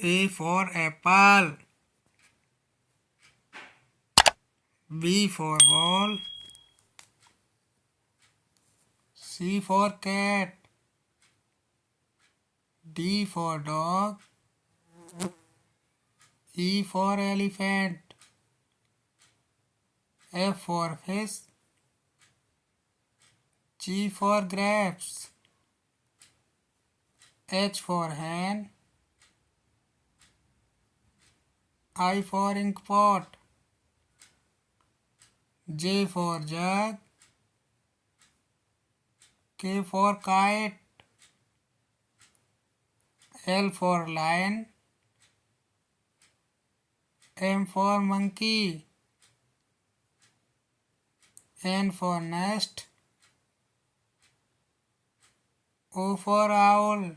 A for apple. B for ball. C for cat. D for dog. E for elephant. F for fish. G for grapes. H for hen. I for ink pot. J for jug. K for kite. L for lion. M for monkey. N for nest. O for owl.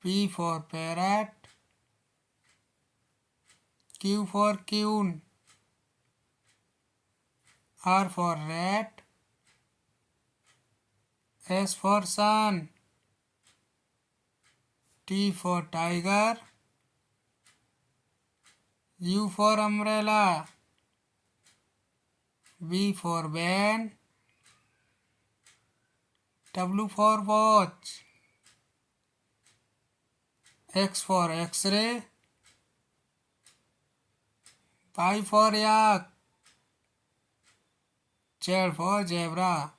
P for parrot. Q for queen. R for rat. S for sun. T for tiger. U for umbrella. V for van. W for watch. X for X-ray. Y for yak. Z for zebra.